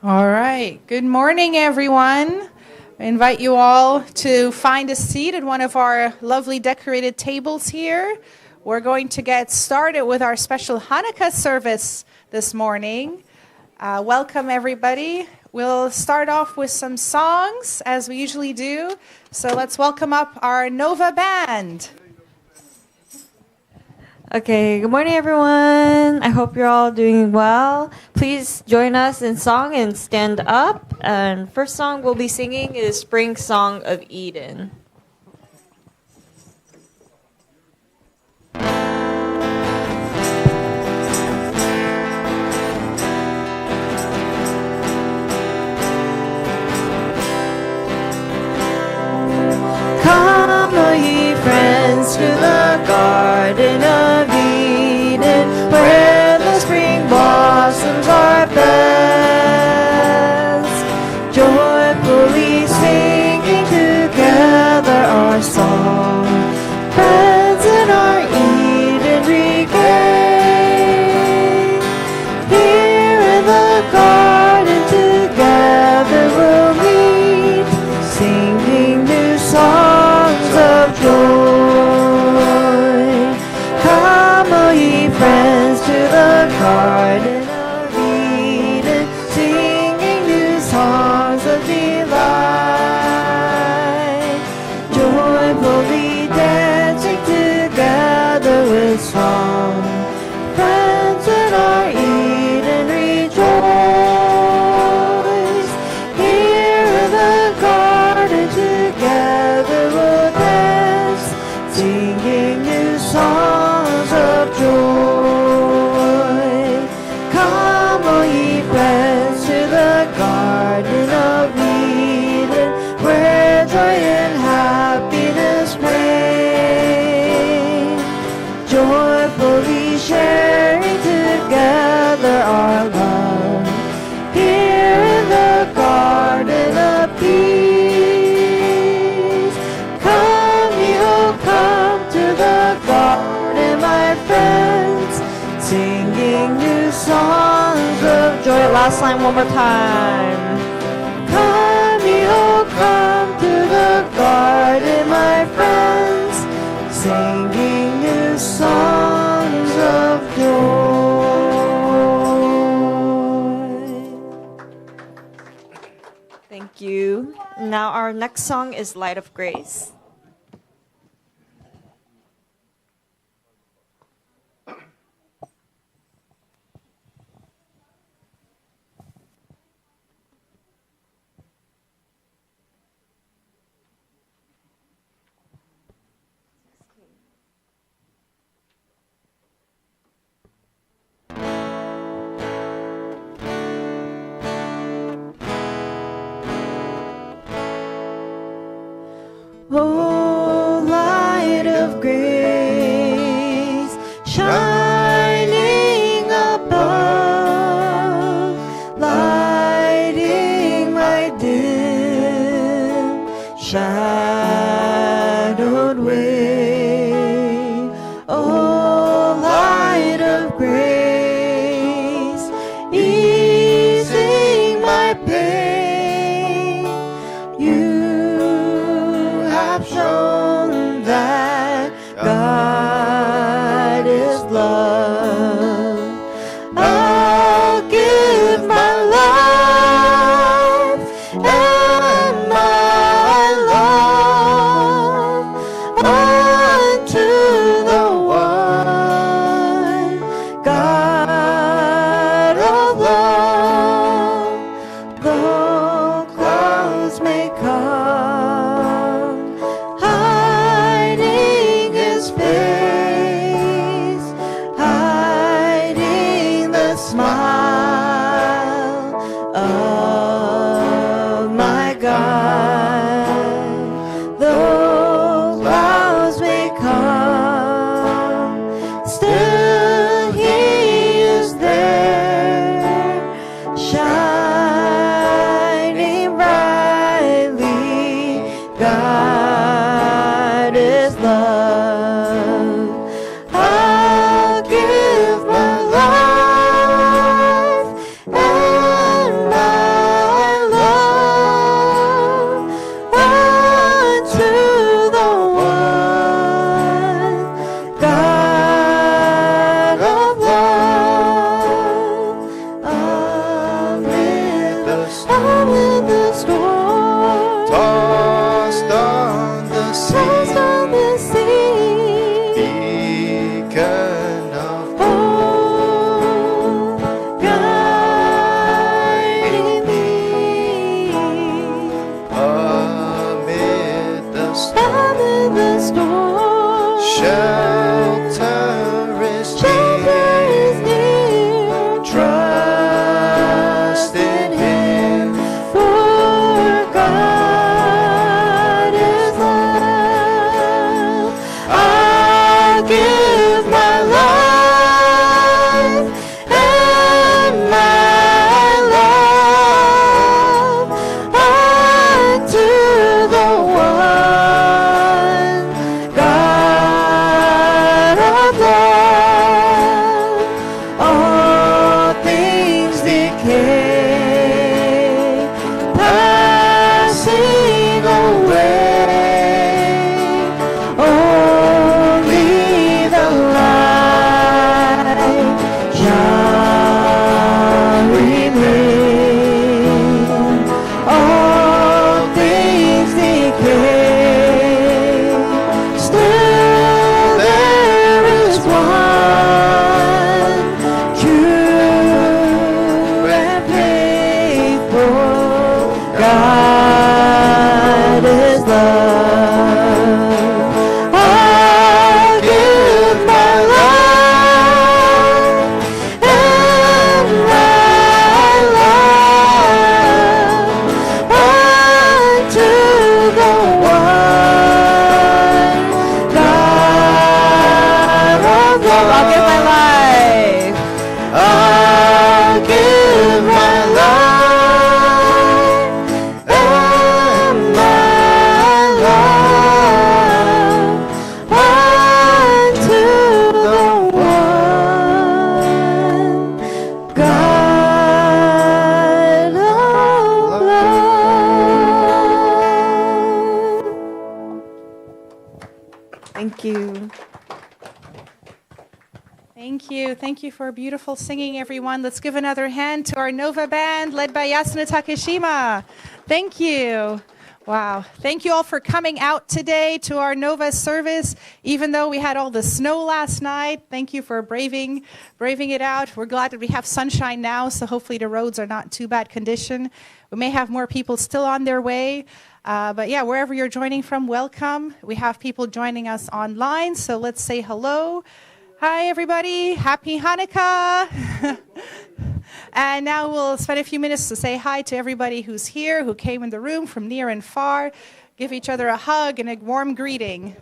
All right. Good morning, everyone. I invite you all to find a seat at one of our lovely decorated tables here. We're going to get started with our special Hanukkah service this morning. Welcome, everybody. We'll start off with some songs, as we usually do. So let's welcome up our Nova Band. Okay, good morning, everyone. I hope you're all doing well. Please join us in song and stand up. And first song we'll be singing is Spring Song of Eden. Come, all ye friends, to the Garden of Eden, where the spring blossoms are best. Joyfully singing together our song, friends in our Eden regain. Here in the garden together we'll meet, singing new songs of joy. Come, all ye friends, to the Garden of Eden, singing new songs of delight. Joyfully dancing together with song, friends in our Eden rejoice. Here in the garden together we'll dance, singing new songs of joy. Come, all ye friends, to the Garden of Eden, where joy and happiness reign. Joyfully sharing together our love, here in the Garden of Peace. Come, ye oh come to the garden, my friends, singing new songs of joy. Last line one more time. Come, ye oh come to the garden, my friends, singing new songs of joy. Thank you. Now our next song is Light of Grace. Oh, light of grace, shining above, lighting my dim, shadowed way. Oh, light of grace, easing my pain. You have shown that God is love. I'll give my life and my love Thank you. Thank you. Thank you for beautiful singing, everyone. Let's give another hand to our Nova band led by Yasuna Takeshima. Thank you. Wow. Thank you all for coming out today to our Nova service, even though we had all the snow last night. Thank you for braving it out. We're glad that we have sunshine now, so hopefully the roads are not too bad condition. We may have more people still on their way. But yeah, wherever you're joining from, welcome. We have people joining us online, so let's say hello. Hi, everybody. Happy Hanukkah. And now we'll spend a few minutes to say hi to everybody who's here, who came in the room from near and far. Give each other a hug and a warm greeting.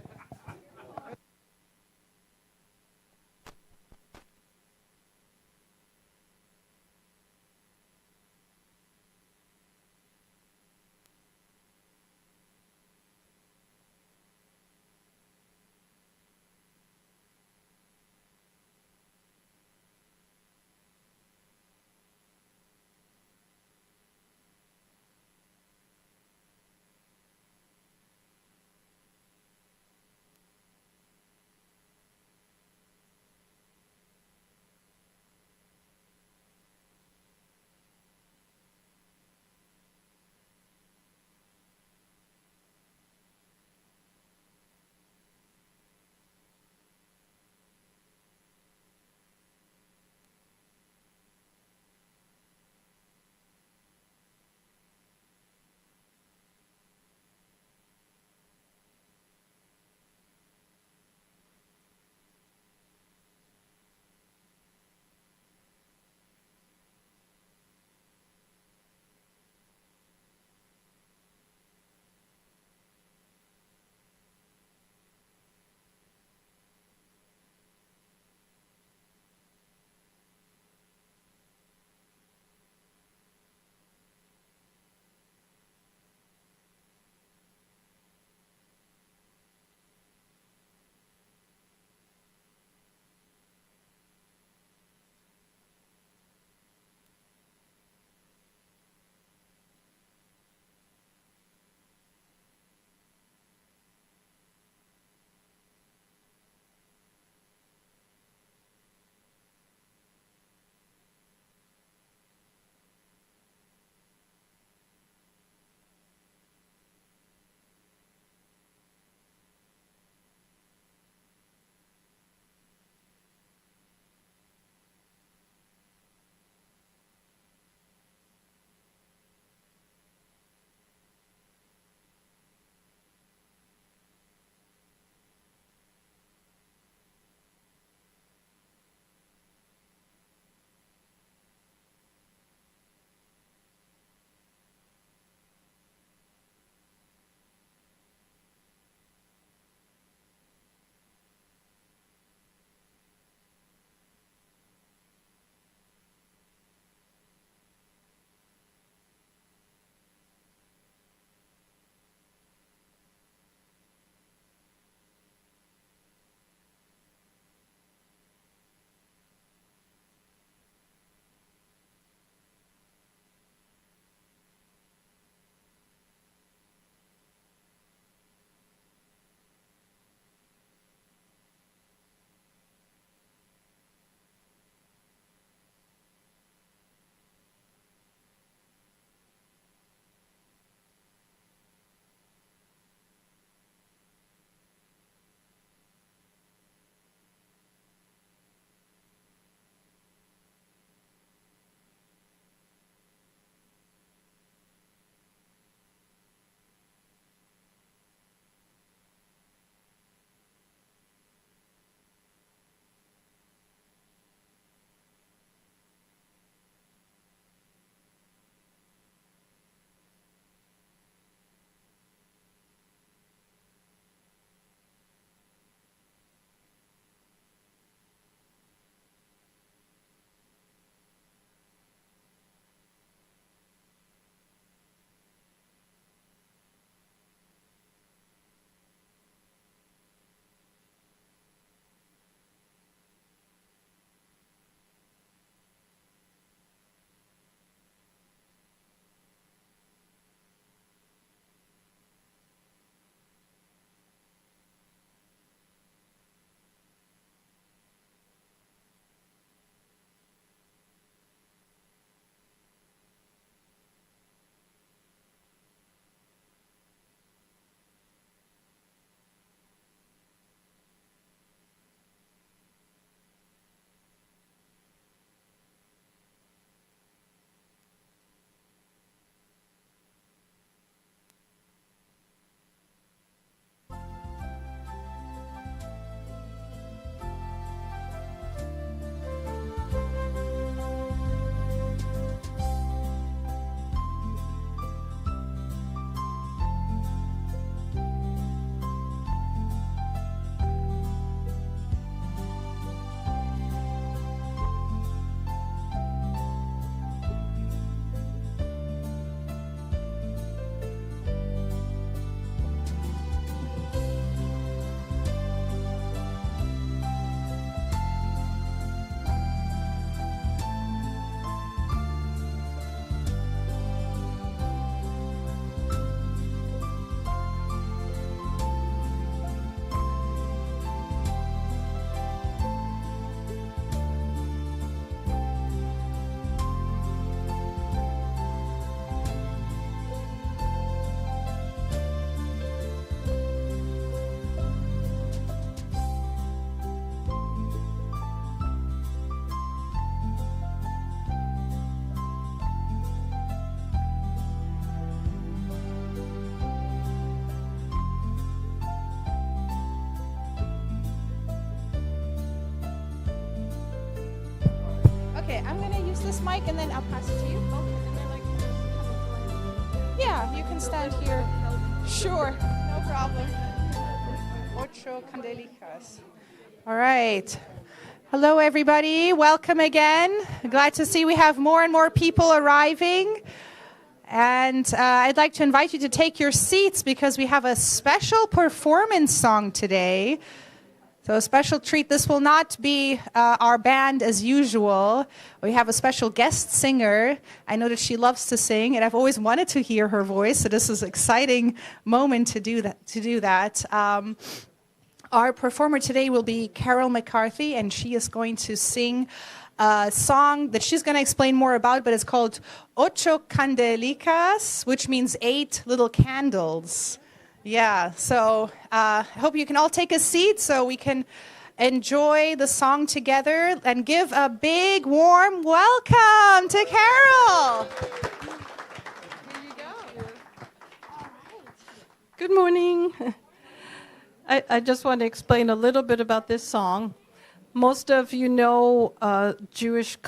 this mic and then I'll pass it to you. Yeah, you can stand here. Sure, no problem. Ocho candelicas. All right. Hello, everybody. Welcome again. Glad to see we have more and more people arriving. And I'd like to invite you to take your seats because we have a special performance song today. So a special treat. This will not be our band as usual. We have a special guest singer. I know that she loves to sing, and I've always wanted to hear her voice. So this is an exciting moment to do that. Our performer today will be Carol McCarthy, and she is going to sing a song that she's going to explain more about, but it's called Ocho Candelicas, which means 8 little candles. Yeah, so I hope you can all take a seat so we can enjoy the song together and give a big warm welcome to Carol. Here you go. All right. Good morning. I just want to explain a little bit about this song. Most of you know Jewish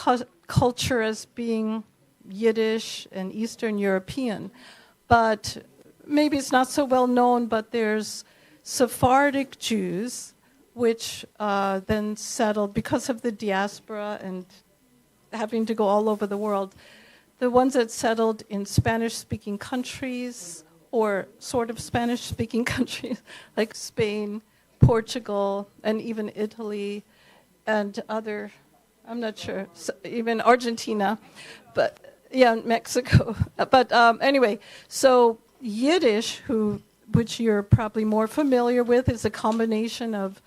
culture as being Yiddish and Eastern European, but maybe it's not so well known, but there's Sephardic Jews, which then settled because of the diaspora and having to go all over the world. The ones that settled in Spanish-speaking countries, or sort of Spanish-speaking countries, like Spain, Portugal, and even Italy, and other, I'm not sure, even Argentina, but yeah, Mexico. But anyway, so Yiddish, which you're probably more familiar with, is a combination of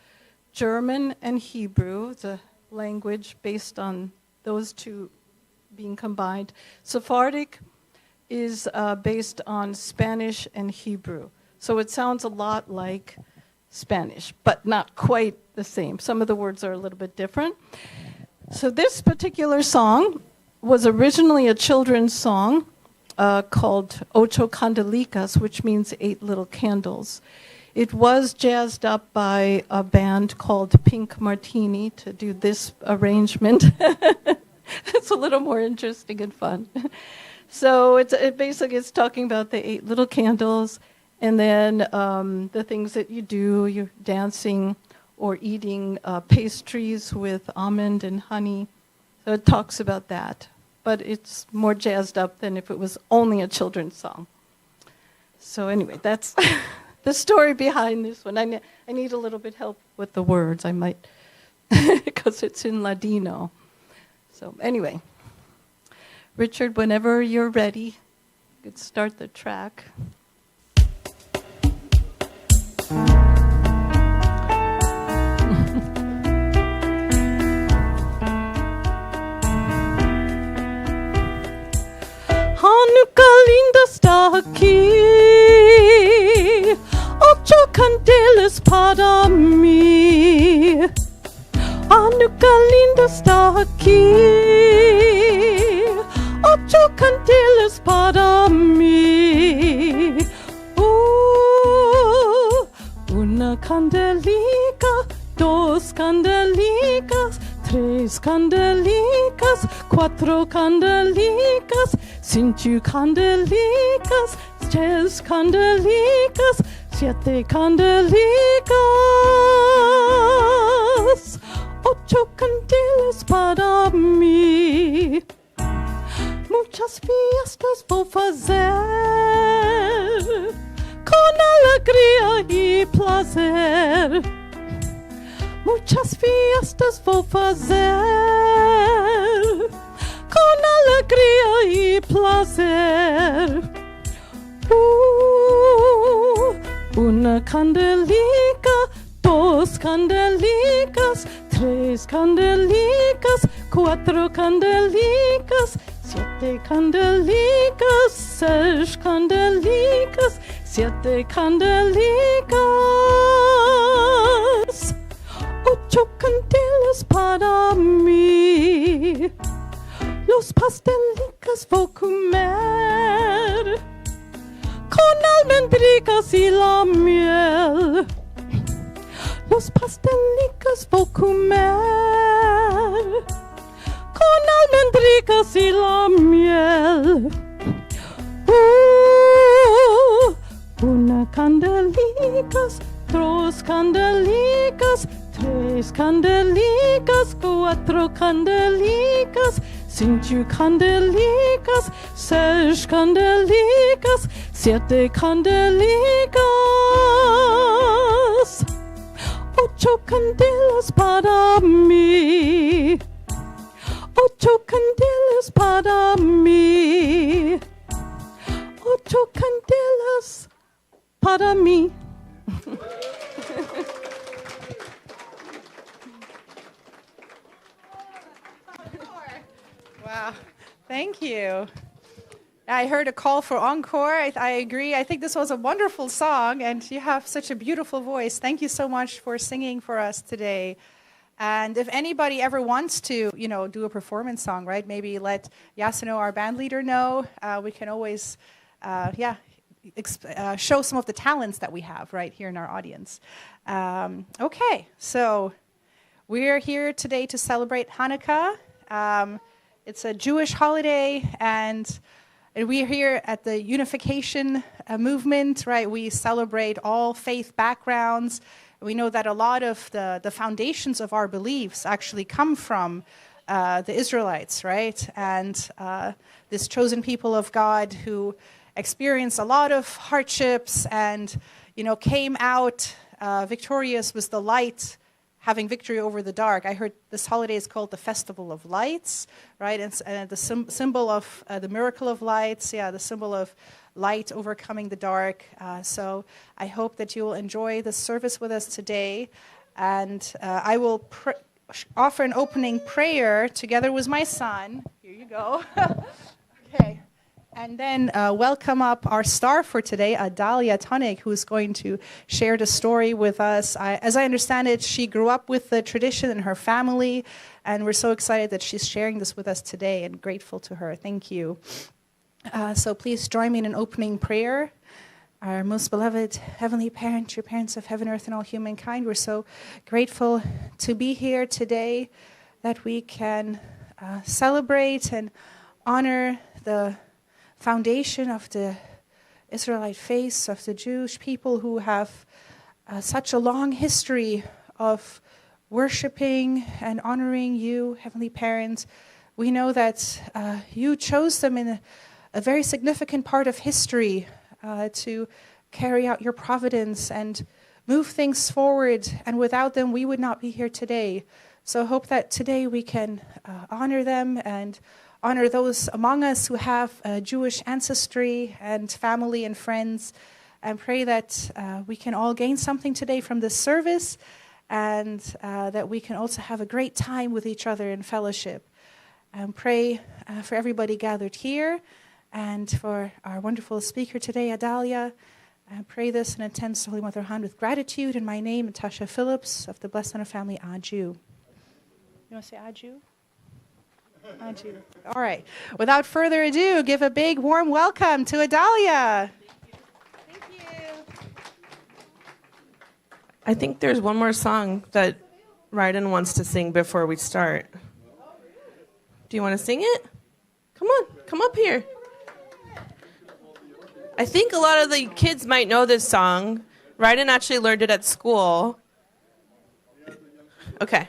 German and Hebrew. It's a language based on those two being combined. Sephardic is based on Spanish and Hebrew. So it sounds a lot like Spanish, but not quite the same. Some of the words are a little bit different. So this particular song was originally a children's song called Ocho Candelicas, which means 8 little candles. It was jazzed up by a band called Pink Martini to do this arrangement. It's a little more interesting and fun. So it basically is talking about the 8 little candles, and then the things that you do, you're dancing or eating pastries with almond and honey. So it talks about that. But it's more jazzed up than if it was only a children's song. So anyway, that's the story behind this one. I need a little bit help with the words. I might, because it's in Ladino. So anyway, Richard, whenever you're ready, you could start the track. Hanukkah linda está aquí, 8 candelas para mí. Hanukkah linda está aquí, 8 candelas para mí. Una candelica, 2 candelicas, 3 candelicas, 4 candelicas, 5 candelicas, 6 candelicas, 7 candelicas, 8 candelas para mí. Muchas fiestas vou fazer, con alegría y placer. Muchas fiestas vou fazer, con alegría y placer. Una candelica, 2 candelicas, 3 candelicas, 4 candelicas, 7 candelicas, 6 candelicas, 7 candelicas, 8 candelas para mí. Los pastelicas vou comer, con almendricas y la miel. Los pastelicas vou comer, con con almendricas y la miel. Una candelicas, dos candelicas, tres candelicas, cuatro candelicas, cinco candelicas, seis candelicas, siete candelicas, ocho candelas para mí, ocho candelas para mí, ocho candelas para mí. Wow, thank you. I heard a call for encore. I agree. I think this was a wonderful song, and you have such a beautiful voice. Thank you so much for singing for us today. And if anybody ever wants to, do a performance song, right? Maybe let Yasuno, our band leader, know. We can always, show some of the talents that we have right here in our audience. Okay, so we're here today to celebrate Hanukkah. It's a Jewish holiday, and we're here at the Unification Movement, right? We celebrate all faith backgrounds. We know that a lot of the foundations of our beliefs actually come from the Israelites, right? And this chosen people of God who experienced a lot of hardships and, came out victorious with the light, having victory over the dark. I heard this holiday is called the Festival of Lights, right? And the symbol of the miracle of lights, the symbol of light overcoming the dark. So I hope that you will enjoy this service with us today. And I will offer an opening prayer together with my son. Here you go. Okay. And then welcome up our star for today, Adalia Tonik, who's going to share the story with us. As I understand it, she grew up with the tradition in her family, and we're so excited that she's sharing this with us today and grateful to her. Thank you. So please join me in an opening prayer. Our most beloved Heavenly Parent, your parents of heaven, earth, and all humankind, we're so grateful to be here today that we can celebrate and honor the foundation of the Israelite faith, of the Jewish people who have such a long history of worshiping and honoring you, Heavenly Parents. We know that you chose them in a very significant part of history to carry out your providence and move things forward, and without them we would not be here today. So I hope that today we can honor them and honor those among us who have Jewish ancestry and family and friends, and pray that we can all gain something today from this service, and that we can also have a great time with each other in fellowship. And pray for everybody gathered here, and for our wonderful speaker today, Adalia. I pray this and attend to Holy Mother Han with gratitude in my name, Natasha Phillips, of the Blessed Honor Family, Aju. You want to say Aju? Aju. All right. Without further ado, give a big, warm welcome to Adalia. Thank you. I think there's one more song that Ryden wants to sing before we start. Do you want to sing it? Come on, come up here. I think a lot of the kids might know this song. Ryden actually learned it at school. Okay.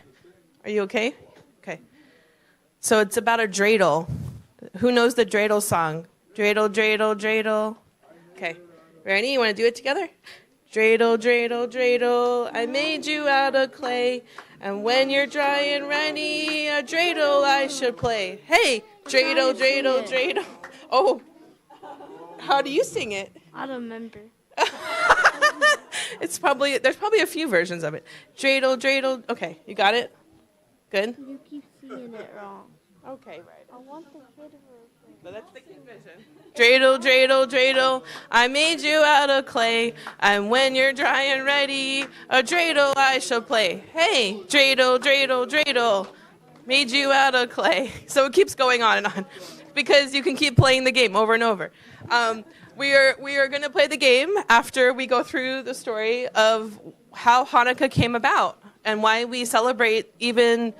Are you okay? Okay. So it's about a dreidel. Who knows the dreidel song? Dreidel, dreidel, dreidel. Okay. Ready? You want to do it together? Dreidel, dreidel, dreidel, I made you out of clay. And when you're dry and ready, a dreidel I should play. Hey, dreidel, dreidel, dreidel. Oh, how do you sing it? I don't remember. There's probably a few versions of it. Dreidel, dreidel. Okay, you got it? Good? You keep singing it wrong. Okay, right. I want the kid version. So that's the kid version. Dreidel, dreidel, dreidel, I made you out of clay. And when you're dry and ready, a dreidel I shall play. Hey, dreidel, dreidel, dreidel, made you out of clay. So it keeps going on and on, because you can keep playing the game over and over. We are going to play the game after we go through the story of how Hanukkah came about and why we celebrate even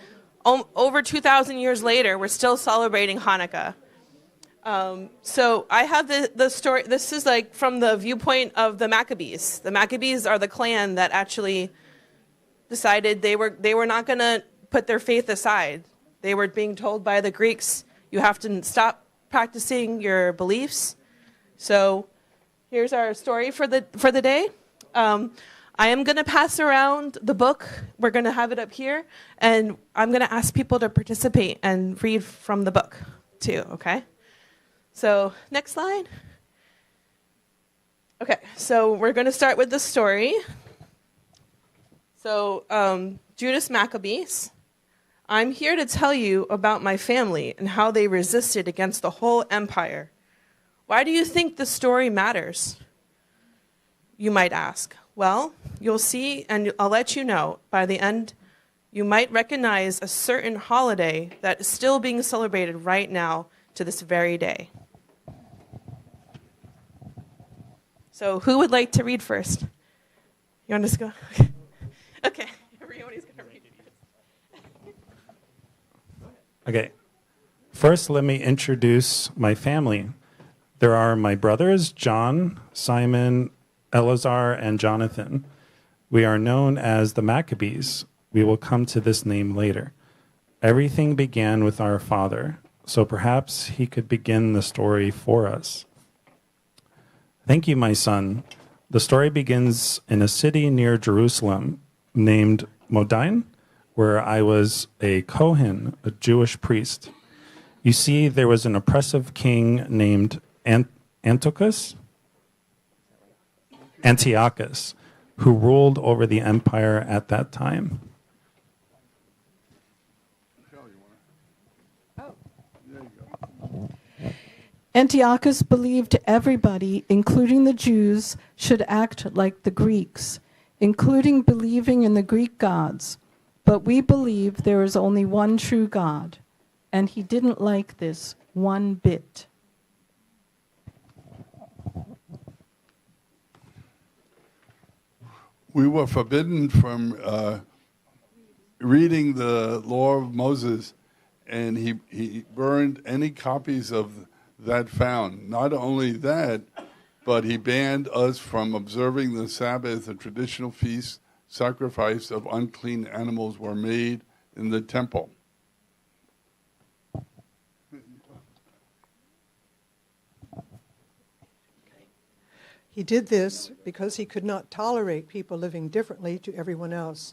over 2,000 years later, we're still celebrating Hanukkah. So I have the story. This is like from the viewpoint of the Maccabees. The Maccabees are the clan that actually decided they were not going to put their faith aside. They were being told by the Greeks, you have to stop practicing your beliefs. So here's our story for the day. I am going to pass around the book. We're going to have it up here, and I'm going to ask people to participate and read from the book too, okay? So next slide. Okay, so we're going to start with the story. So Judas Maccabees. I'm here to tell you about my family and how they resisted against the whole empire. Why do you think the story matters? You might ask. Well, you'll see, and I'll let you know. By the end, you might recognize a certain holiday that is still being celebrated right now to this very day. So who would like to read first? You want us to go? Okay. Everybody's going to read it. Okay. First, let me introduce my family. There are my brothers, John, Simon, Eleazar, and Jonathan. We are known as the Maccabees. We will come to this name later. Everything began with our father, so perhaps he could begin the story for us. Thank you, my son. The story begins in a city near Jerusalem named Modin, where I was a Kohen, a Jewish priest. You see, there was an oppressive king named Antiochus, who ruled over the empire at that time. Antiochus believed everybody, including the Jews, should act like the Greeks, including believing in the Greek gods. But we believe there is only one true God, and he didn't like this one bit. We were forbidden from reading the law of Moses, and he burned any copies of that found. Not only that, but he banned us from observing the Sabbath, a traditional feast. Sacrifice of unclean animals were made in the temple. He did this because he could not tolerate people living differently to everyone else.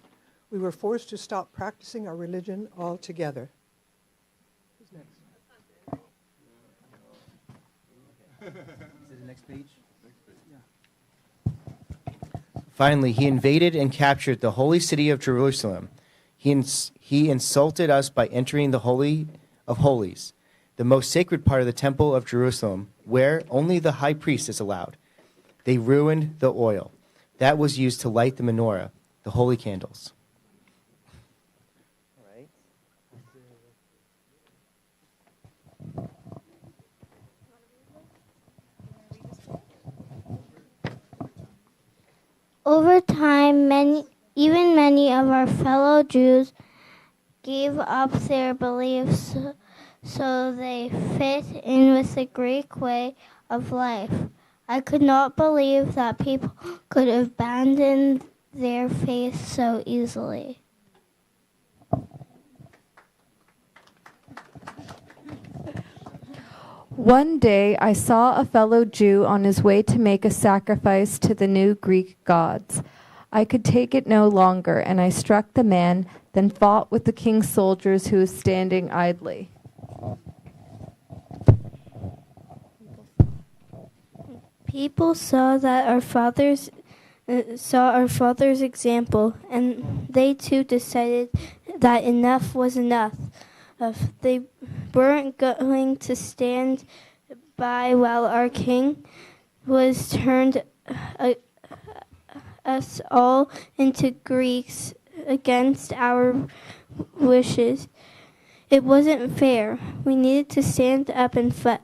We were forced to stop practicing our religion altogether. Who's next? Is it the next page? Finally, he invaded and captured the holy city of Jerusalem. He insulted us by entering the Holy of Holies, the most sacred part of the temple of Jerusalem, where only the high priest is allowed. They ruined the oil that was used to light the menorah, the holy candles. Over time, many of our fellow Jews gave up their beliefs so they fit in with the Greek way of life. I could not believe that people could abandon their faith so easily. One day I saw a fellow Jew on his way to make a sacrifice to the new Greek gods. I could take it no longer, and I struck the man, then fought with the king's soldiers who was standing idly. People saw our father's example, and they too decided that enough was enough. They weren't going to stand by while our king was turned us all into Greeks against our wishes. It wasn't fair. We needed to stand up and fight.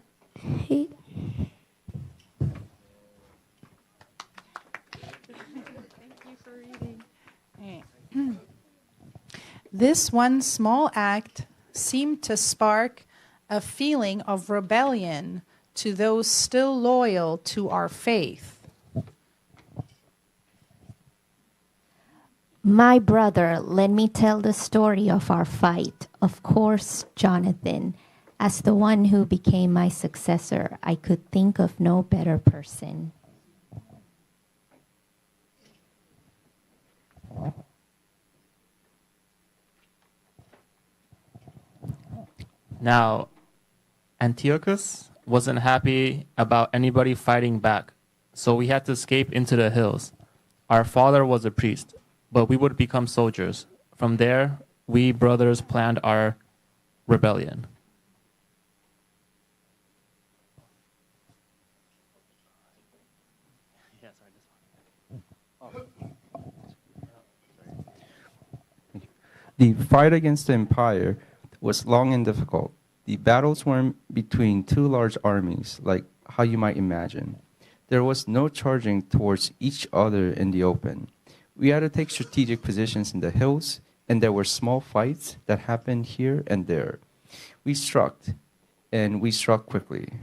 This one small act seemed to spark a feeling of rebellion to those still loyal to our faith. My brother, let me tell the story of our fight. Of course, Jonathan, as the one who became my successor, I could think of no better person. Now, Antiochus wasn't happy about anybody fighting back, so we had to escape into the hills. Our father was a priest, but we would become soldiers. From there, we brothers planned our rebellion. The fight against the empire was long and difficult. The battles were between two large armies, like how you might imagine. There was no charging towards each other in the open. We had to take strategic positions in the hills, and there were small fights that happened here and there. We struck, and we struck quickly.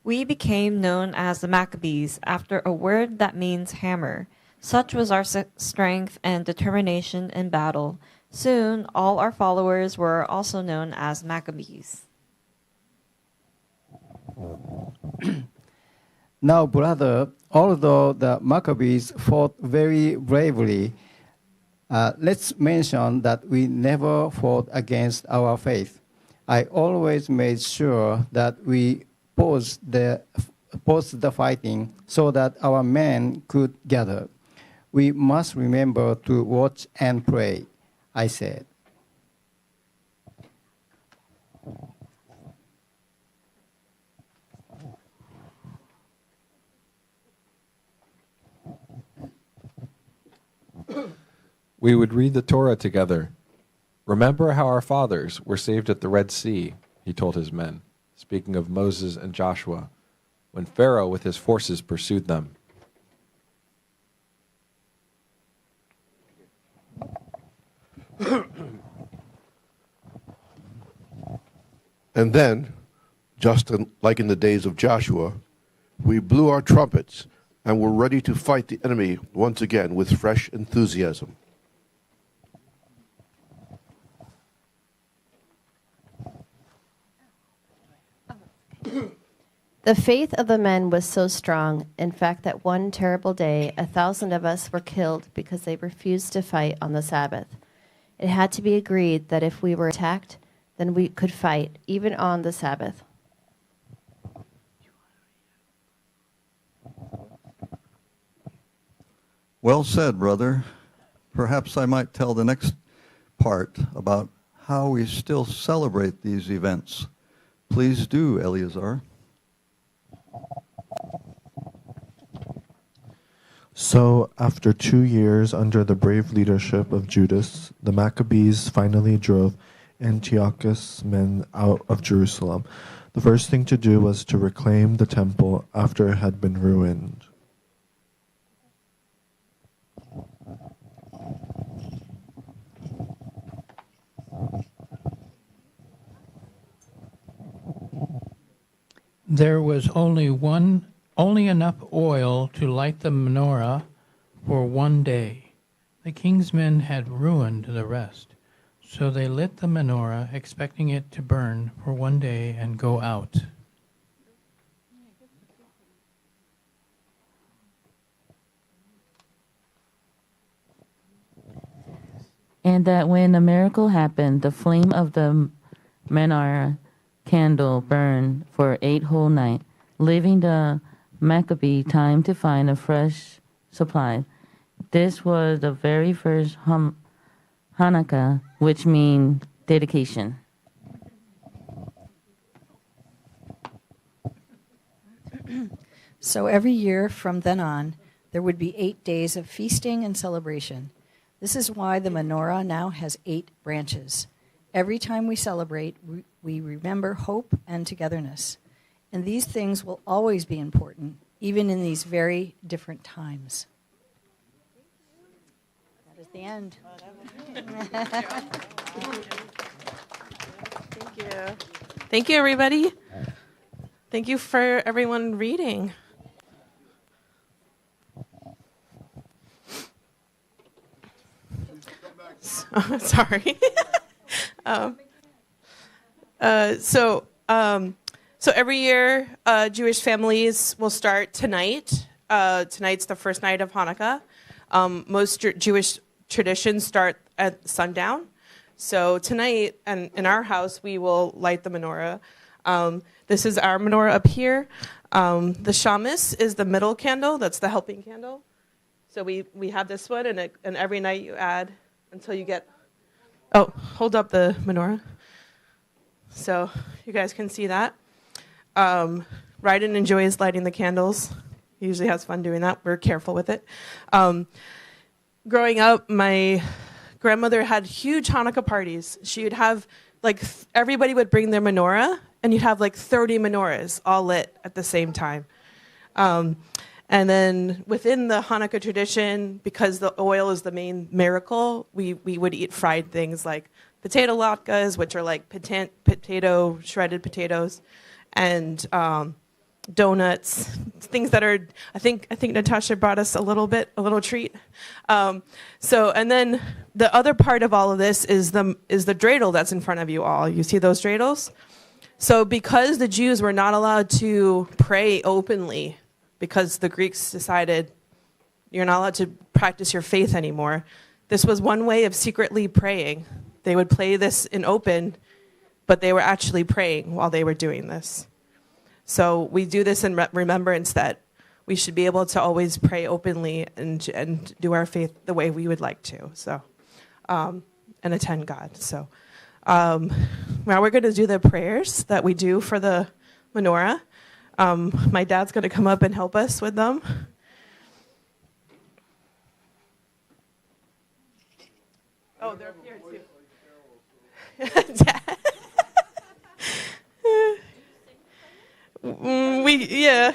We became known as the Maccabees after a word that means hammer. Such was our strength and determination in battle. Soon, all our followers were also known as Maccabees. Now, brother, although the Maccabees fought very bravely, let's mention that we never fought against our faith. I always made sure that we paused the fighting so that our men could gather. We must remember to watch and pray, I said. We would read the Torah together. Remember how our fathers were saved at the Red Sea, he told his men, speaking of Moses and Joshua, when Pharaoh with his forces pursued them. And then, like in the days of Joshua, we blew our trumpets and were ready to fight the enemy once again with fresh enthusiasm. The faith of the men was so strong, in fact, that one terrible day 1,000 of us were killed because they refused to fight on the Sabbath. It had to be agreed that if we were attacked, then we could fight, even on the Sabbath. Well said, brother. Perhaps I might tell the next part about how we still celebrate these events. Please do, Eleazar. So, after 2 years under the brave leadership of Judas, the Maccabees finally drove Antiochus' men out of Jerusalem. The first thing to do was to reclaim the temple after it had been ruined. There was only enough oil to light the menorah for one day. The king's men had ruined the rest, so they lit the menorah, expecting it to burn for one day and go out. And that when the miracle happened, the flame of the menorah candle burned for 8 whole nights, leaving the Maccabee time to find a fresh supply. This was the very first Hanukkah, which means dedication. So every year from then on, there would be 8 days of feasting and celebration. This is why the menorah now has 8 branches. Every time we celebrate, we remember hope and togetherness. And these things will always be important, even in these very different times. That is the end. Thank you. Thank you, everybody. Thank you for everyone reading. Sorry. So every year, Jewish families will start tonight. Tonight's the first night of Hanukkah. Most Jewish traditions start at sundown. So tonight, and in our house, we will light the menorah. This is our menorah up here. The shamus is the middle candle. That's the helping candle. So we have this one, and every night you add until you get... Oh, hold up the menorah so you guys can see that. Ryden enjoys lighting the candles. He usually has fun doing that. We're careful with it. Growing up, my grandmother had huge Hanukkah parties. She would have, everybody would bring their menorah, and you'd have 30 menorahs all lit at the same time. And then within the Hanukkah tradition, because the oil is the main miracle, we would eat fried things like potato latkes, which are like shredded potatoes, and donuts, things that are, I think Natasha brought us a little treat. And then the other part of all of this is the dreidel that's in front of you all. You see those dreidels? So because the Jews were not allowed to pray openly, because the Greeks decided you're not allowed to practice your faith anymore, this was one way of secretly praying. They would play this in open, but they were actually praying while they were doing this. So we do this in remembrance that we should be able to always pray openly and do our faith the way we would like to. So, and attend God. So now we're going to do the prayers that we do for the menorah. My dad's going to come up and help us with them. Oh, they're up here too. Dad.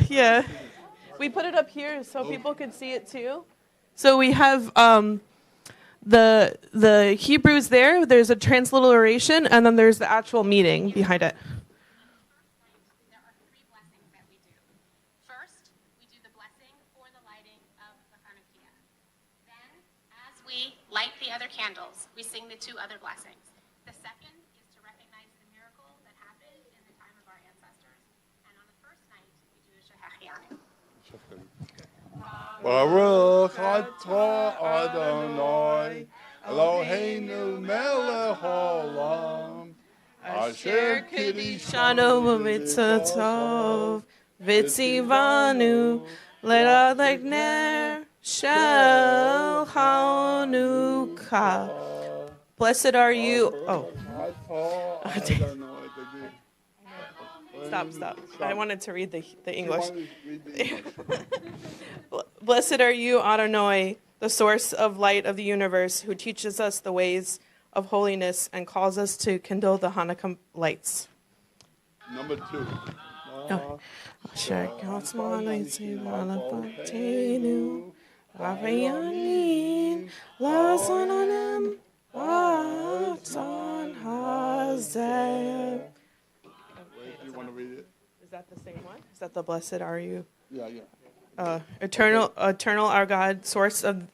Yeah. We put it up here so people can see it too. So we have the Hebrews there. There's a transliteration, and then there's the actual meaning behind it. Light the other candles, we sing the two other blessings. The second is to recognize the miracle that happened in the time of our ancestors. And on the first night, we do a Shehachianu. Baruch atah Adonai Eloheinu melech haolam asher kiddushanu b'mitzvotov v'tzivanu le'adek ner Shel Hanukkah. Blessed are you. Oh. Stop. I wanted to read the English. Blessed are you, Adonai, the source of light of the universe, who teaches us the ways of holiness and calls us to kindle the Hanukkah lights. Number 2. Avayanin lasonanem aton hazeh. Do you want to read it? Is that the same one? Is that the blessed are you? Yeah. Eternal our God, source of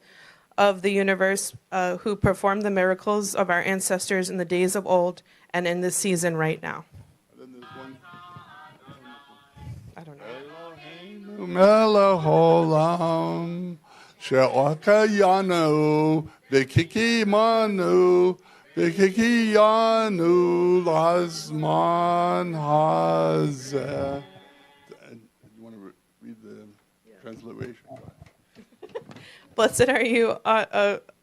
the universe, who performed the miracles of our ancestors in the days of old and in this season right now. I don't know. Melech haolam she'akayanu v'kikimanu v'kikiyanu lazman hazeh. You want to read the transliteration? Blessed are you,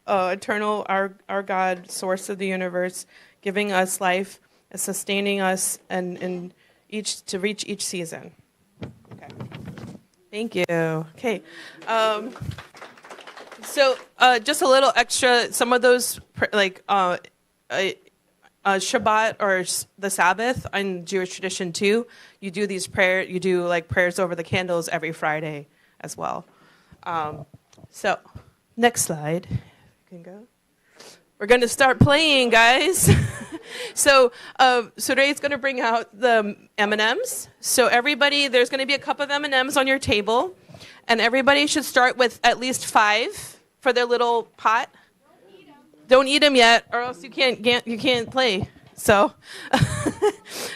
eternal, our God, source of the universe, giving us life and sustaining us and to reach each season. Okay. Thank you. Okay. So just a little extra. Some of those, Shabbat or the Sabbath in Jewish tradition too, you do like prayers over the candles every Friday as well. So, next slide. You can go. We're going to start playing, guys. So Ray's going to bring out the M&Ms. So everybody, there's going to be a cup of M&Ms on your table, and everybody should start with at least 5 for their little pot. Don't eat them yet, or else you can't play. So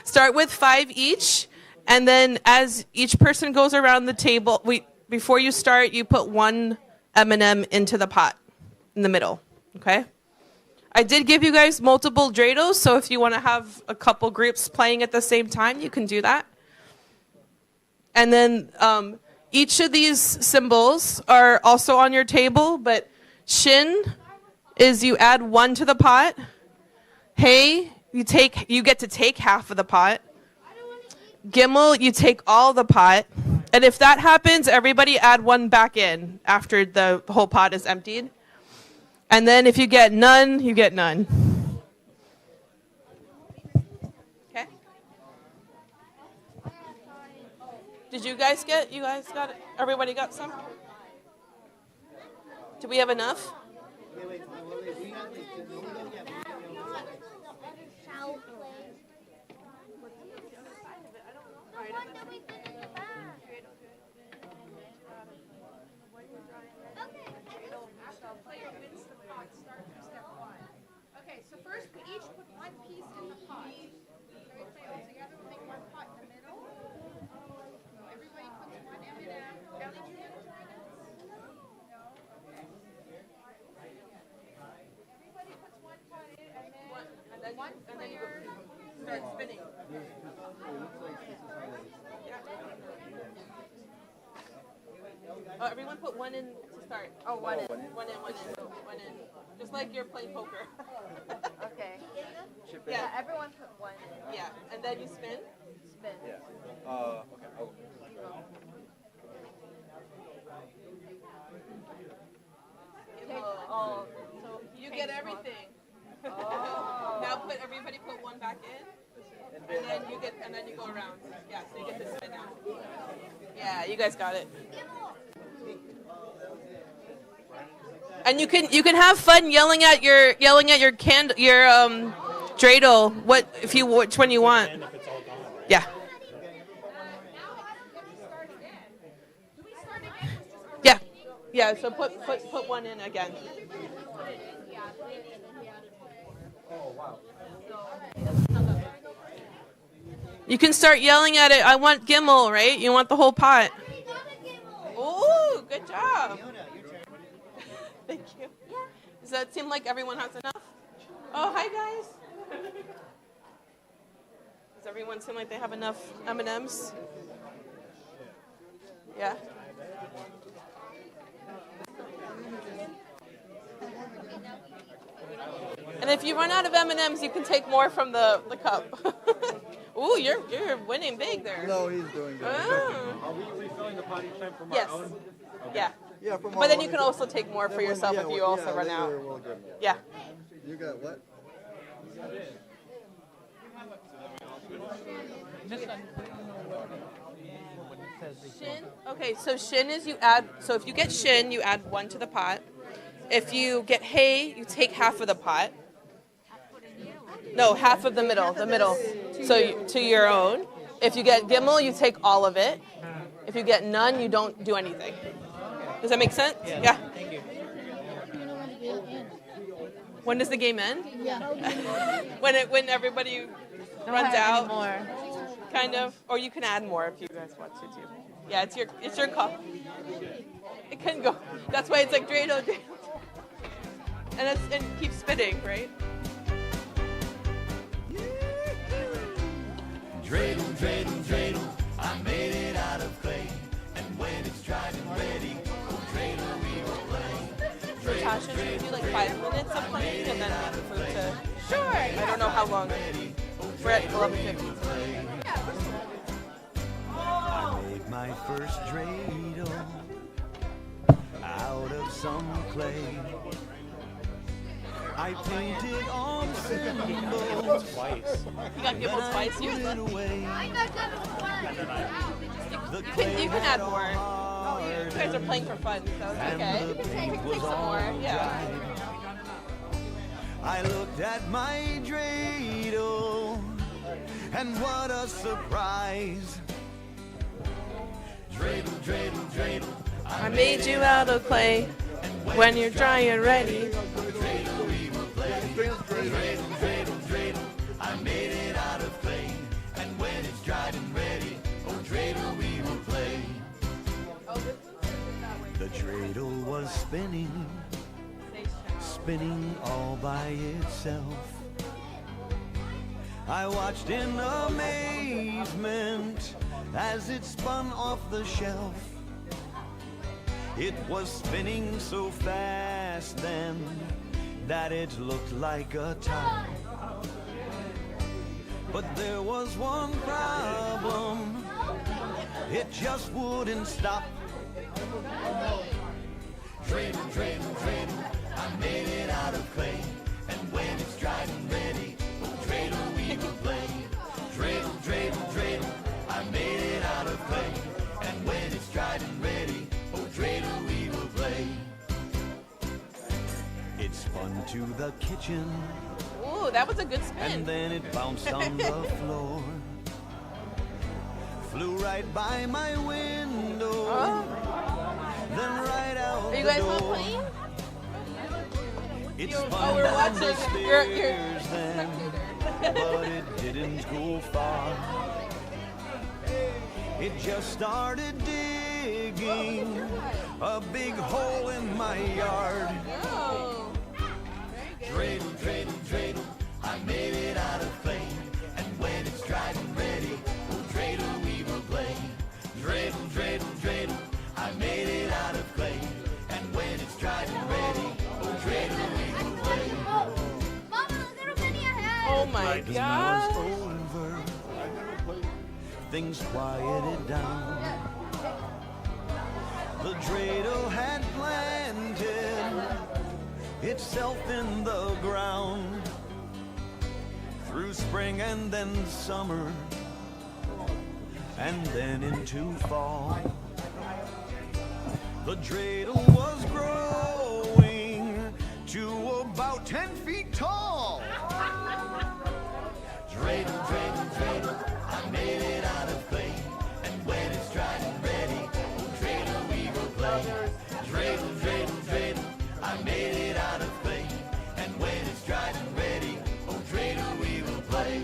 start with 5 each, and then as each person goes around the table, before you start, you put 1 M&M into the pot in the middle. Okay. I did give you guys multiple dreidels, so if you want to have a couple groups playing at the same time, you can do that. And then each of these symbols are also on your table, but shin is you add 1 to the pot. Hey, you get to take half of the pot. Gimel, you take all the pot. And if that happens, everybody add 1 back in after the whole pot is emptied. And then if you get none, you get none. Okay? Did you guys got it? Everybody got some? Do we have enough? Okay, so first we each put 1 piece in the pot. So we play all together, we'll make 1 pot in the middle. Everybody puts 1 M&M. Ellie, do you want to join us? No? Okay. Everybody puts 1 pot in, and then one player start spinning. Oh, everyone put 1 in to start. Oh, 1 in. 1 in. 1 in. Just like you're playing poker. Okay. Yeah, everyone put 1 in. Yeah, and then you spin. Spin. Yeah. Okay. Oh, so you get everything. Oh. Now everybody put 1 back in, and then you go around. Yeah, so you get to spin now. Yeah, you guys got it. And you can have fun yelling at your dreidel. Which one you want? Yeah. Yeah. Yeah. So put 1 in again. You can start yelling at it. I want Gimel, right? You want the whole pot. Ooh, good job. Thank you. Does that seem like everyone has enough? Oh, hi guys. Does everyone seem like they have enough M&Ms? Yeah. And if you run out of M&Ms, you can take more from the cup. Ooh, you're winning big there. No, he's doing good. Oh. Are we refilling the pot each time from Yes. our own? Okay. Yeah. Yeah, from But then you can also take more for yourself if you also run out. Yeah. You got what? Shin. Okay, so shin is you add. So if you get shin, you add 1 to the pot. If you get hay, you take half of the pot. No, half of the middle. The middle. So to your own. If you get gimel, you take all of it. If you get none, you don't do anything. Does that make sense? Yeah. Thank you. When does the game end? Yeah. when everybody runs out. More. Kind of. Or you can add more if you guys want to too. Yeah, it's your call. It can go. That's why it's like dreidel. And keep spinning, right? Dreidel, dreidel, dreidel, I made it out of clay. And when it's dried and ready, oh dreidel we will play. Natasha, should we do like 5 minutes of playing and then we can move to... Sure. I don't know how long. We're at 11:50. I made my first dreidel out of some clay. I painted on symbols. Twice. You got Gibble twice. You was lucky. You can add more. You guys are playing for fun, so it's okay. You can take some more. Yeah. I looked at my dreidel, and what a surprise. Dreidel, dreidel, dreidel. I made you out of clay. When you're dry and ready. Dreidel, we will play. Dreidel, dreidel, dreidel. I made it out of clay, and when it's dried and ready, oh dreidel, we will play. The dreidel was spinning, spinning all by itself. I watched in amazement as it spun off the shelf. It was spinning so fast then that it looked like a top. But there was one problem, it just wouldn't stop. Dreidel, dreidel, dreidel, I made it out of clay, and when it's dried and ready, oh dreidel, we will play. Dreidel, dreidel, dreidel, I made it out of clay, and when it's dried and ready, oh dreidel, we will play. It spun to the kitchen. Ooh, that was a good spin. And then it bounced on the floor. Flew right by my window. Then right out Are you the guys not door. playing? It Oh, spun we're down the watching. You're stairs then, but it didn't go far. It just started digging a big hole in my yard. Dreidel, dreidel, dreidel, I made it out of clay, and when it's dried and ready, oh dreidel, we will play. Dreidel, dreidel, dreidel, I made it out of clay, and when it's dried and ready, oh dreidel, we will play. Oh my Like it God. was over, things quieted down. The dreidel had planted itself in the ground through spring and then summer and then into fall. The dreidel was growing to about 10 feet tall. Dreidel, dreidel, dreidel, I made it out of clay, and when it's dried and ready, oh dreidel, we will play. Dreidel, dreidel, dreidel, I made it out of clay, and when it's dried and ready, oh dreidel, we will play.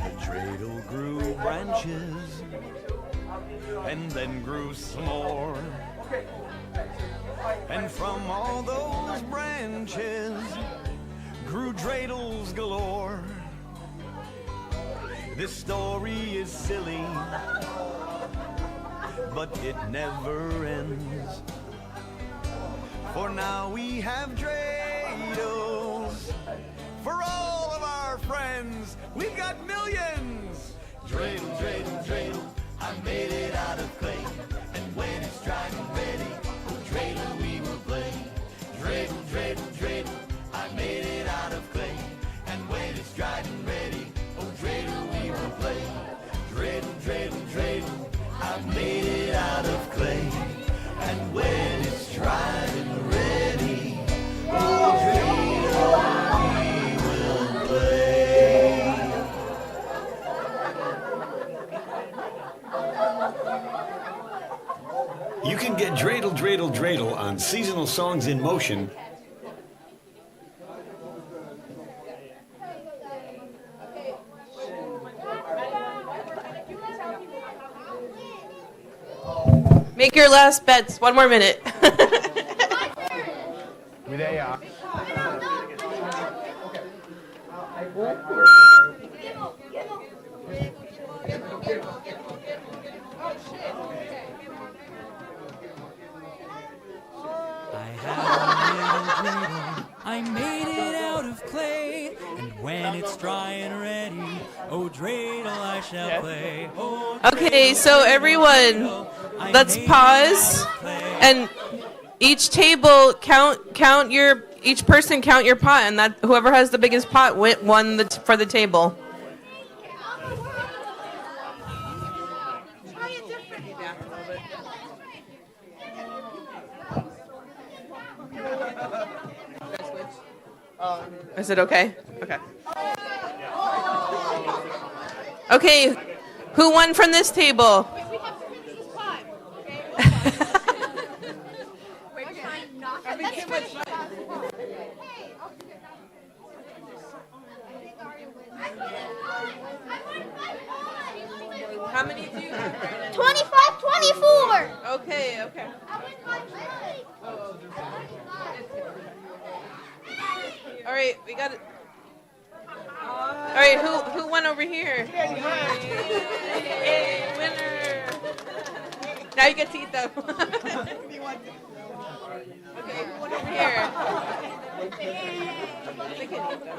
The dreidel grew branches, and then grew some more. And from all those branches grew dreidels galore. This story is silly, but it never ends. For now we have dreidels for all of our friends. We've got millions. Dreidel, dreidel, dreidel, I made it out of clay, and when it's dried and ready, oh dreidel, we will play. Dreidel, dreidel, dreidel, I made it out of clay, and when it's dried and ready, oh dreidel, we will play. Dreidel, dreidel, dreidel, I made it out of clay, and when it's dried and ready, oh dreidel, we will play. You can get Dreidel, Dreidel, Dreidel on Seasonal Songs in Motion. Make your last bets. 1 more minute. I made it out of clay, and when it's dry and ready, oh dreidel I shall play. Oh, Okay, so everyone, let's pause and each table each person count your pot, and that whoever has the biggest pot won for the table. Is it okay? Okay. Okay, who won from this table? How many do you have? 25, 24. Okay. All right, we got it. All right, who won over here? Yay, winner! Now you get to eat them. Okay, who won over here? They can eat them.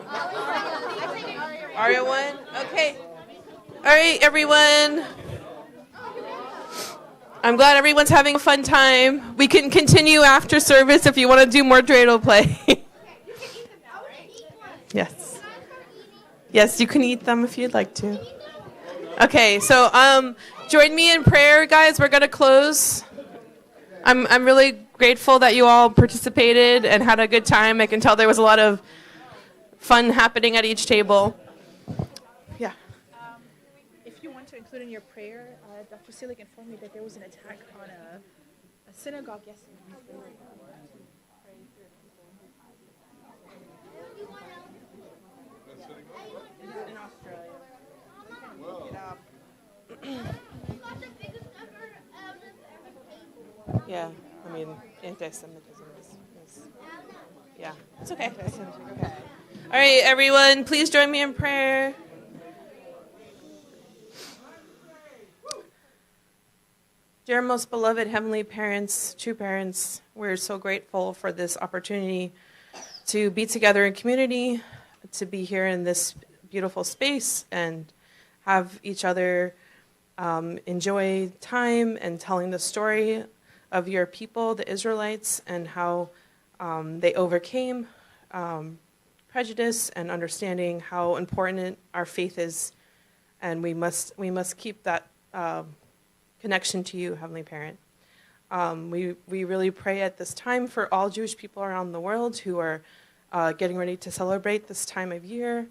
Aria won? Okay. All right, everyone. I'm glad everyone's having a fun time. We can continue after service if you want to do more dreidel play. Yes. Yes, you can eat them if you'd like to. Okay, so join me in prayer, guys. We're going to close. I'm really grateful that you all participated and had a good time. I can tell there was a lot of fun happening at each table. Yeah. If you want to include in your prayer, Dr. Selig informed me that there was an attack on a synagogue yesterday. In Australia. Yeah, I mean, anti-Semitism is yeah, it's okay. All right, everyone, please join me in prayer. Dear most beloved Heavenly Parents, true parents, we're so grateful for this opportunity to be together in community, to be here in this beautiful space and have each other enjoy time and telling the story of your people, the Israelites, and how they overcame prejudice and understanding how important our faith is, and we must keep that connection to you, Heavenly Parent. We really pray at this time for all Jewish people around the world who are getting ready to celebrate this time of year.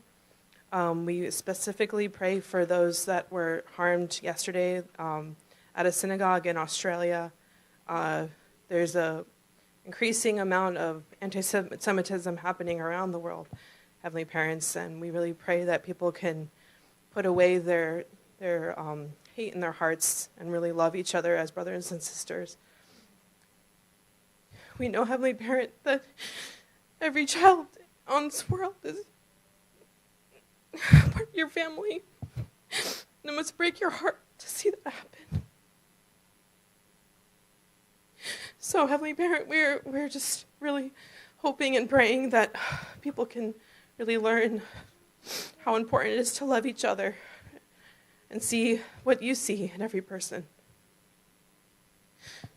We specifically pray for those that were harmed yesterday at a synagogue in Australia. There's a increasing amount of anti-Semitism happening around the world, Heavenly Parents, and we really pray that people can put away their hate in their hearts and really love each other as brothers and sisters. We know, Heavenly Parent, that every child on this world is part of your family. And it must break your heart to see that happen. So, Heavenly Parent, we're just really hoping and praying that people can really learn how important it is to love each other and see what you see in every person.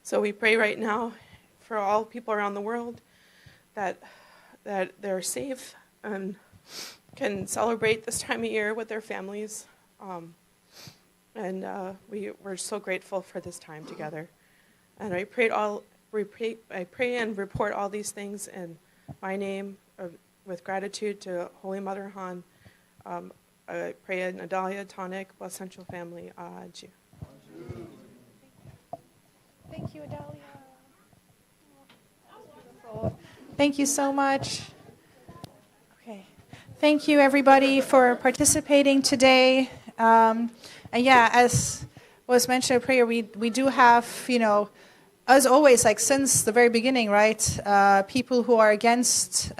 So we pray right now for all people around the world that they're safe and can celebrate this time of year with their families. We're so grateful for this time together. And I pray and report all these things in my name with gratitude to Holy Mother Han. I pray in Adalia, Tonic, West Central family. Thank you, Adalia. Thank you so much. Okay. Thank you, everybody, for participating today. And yeah, as was mentioned in prayer, we do have, as always, like since the very beginning, right, people who are against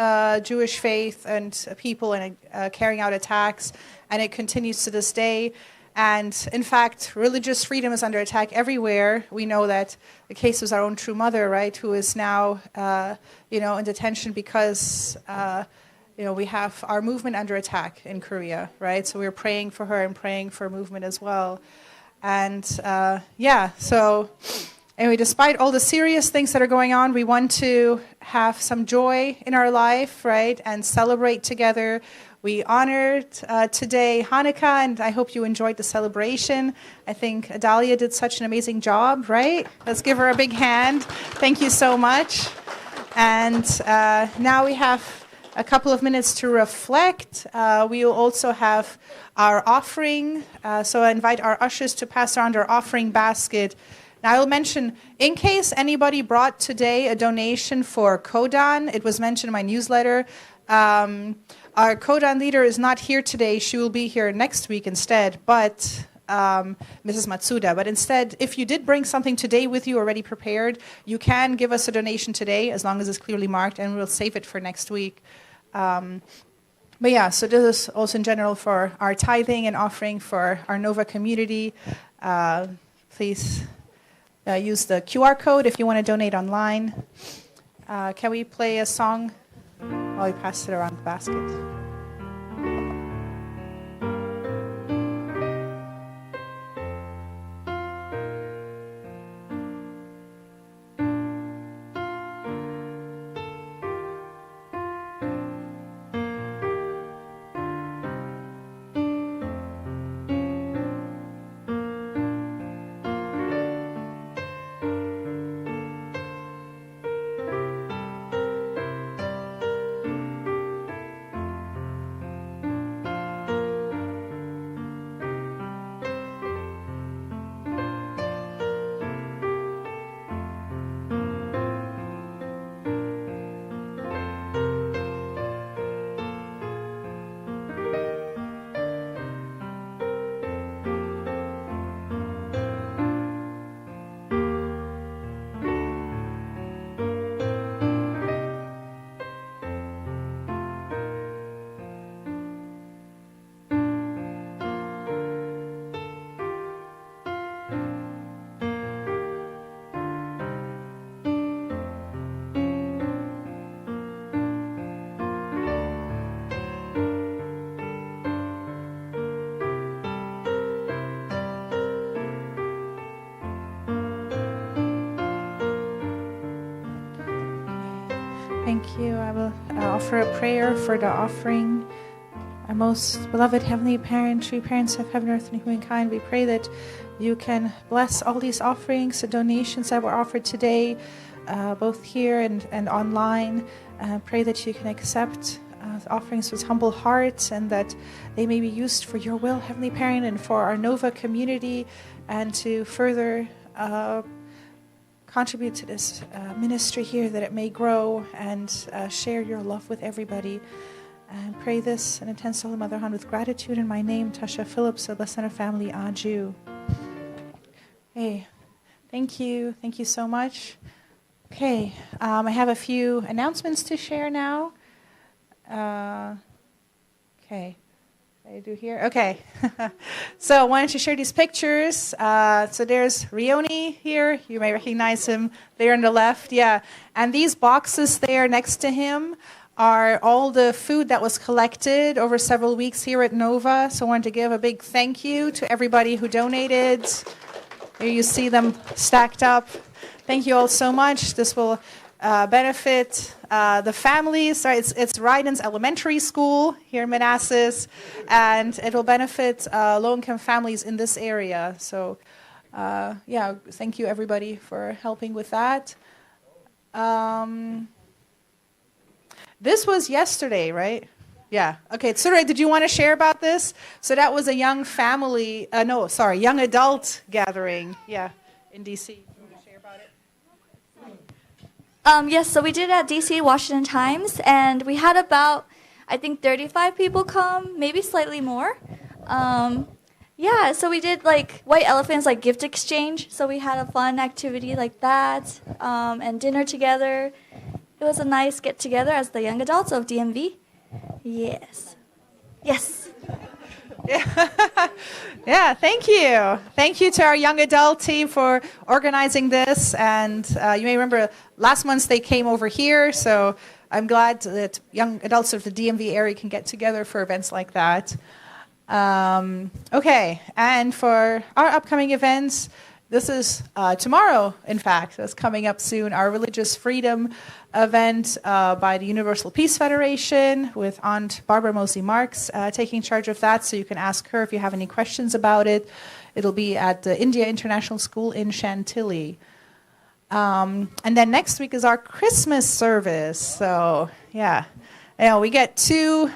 Jewish faith and people and carrying out attacks, and it continues to this day. And in fact, religious freedom is under attack everywhere. We know that the case was our own true mother, right, who is now, in detention because, we have our movement under attack in Korea, right? So we're praying for her and praying for movement as well. And so Anyway, despite all the serious things that are going on, we want to have some joy in our life, right, and celebrate together. We honored today Hanukkah, and I hope you enjoyed the celebration. I think Adalia did such an amazing job, right? Let's give her a big hand. Thank you so much. And now we have a couple of minutes to reflect. We will also have our offering. So I invite our ushers to pass around our offering basket. Now, I will mention, in case anybody brought today a donation for Kodan, it was mentioned in my newsletter. Our Kodan leader is not here today. She will be here next week instead, but Mrs. Matsuda. But instead, if you did bring something today with you already prepared, you can give us a donation today, as long as it's clearly marked, and we'll save it for next week. But yeah, so this is also in general for our tithing and offering for our Nova community. Please use the QR code if you want to donate online. Can we play a song while we pass it around the basket? Thank you. I will offer a prayer for the offering. Our most beloved Heavenly Parent, true parents of heaven, earth, and humankind, we pray that you can bless all these offerings and donations that were offered today, both here and online. Pray that you can accept offerings with humble hearts, and that they may be used for your will, Heavenly Parent, and for our Nova community, and to further contribute to this ministry here, that it may grow and share your love with everybody. And pray this in intense Holy Mother Han with gratitude in my name, Tasha Phillips, of the Center Family Aju. Hey, thank you. Thank you so much. Okay, I have a few announcements to share now. Okay. I do here? Okay. So I wanted to share these pictures. So there's Rioni here. You may recognize him there on the left. Yeah. And these boxes there next to him are all the food that was collected over several weeks here at Nova. So I wanted to give a big thank you to everybody who donated. Here you see them stacked up. Thank you all so much. This will benefit the families. Sorry, it's Ryden's Elementary School here in Manassas, and it will benefit low-income families in this area. So, yeah, thank you everybody for helping with that. This was yesterday, right? Yeah. Okay. Tsure, did you want to share about this? So that was a young family. Young adult gathering. Yeah, in DC. Yes, so we did it at DC Washington Times, and we had about, I think, 35 people come, maybe slightly more. Yeah, so we did like White Elephants, like gift exchange. So we had a fun activity like that, and dinner together. It was a nice get together as the young adults of DMV. Yes. Yes. Yeah, thank you. Thank you to our young adult team for organizing this. And you may remember last month they came over here, so I'm glad that young adults of the DMV area can get together for events like that. Okay, and for our upcoming events, this is tomorrow, in fact. That's coming up soon. Our Religious Freedom event by the Universal Peace Federation with Aunt Barbara Mosley Marks taking charge of that. So you can ask her if you have any questions about it. It'll be at the India International School in Chantilly. And then next week is our Christmas service. So, yeah. We get 2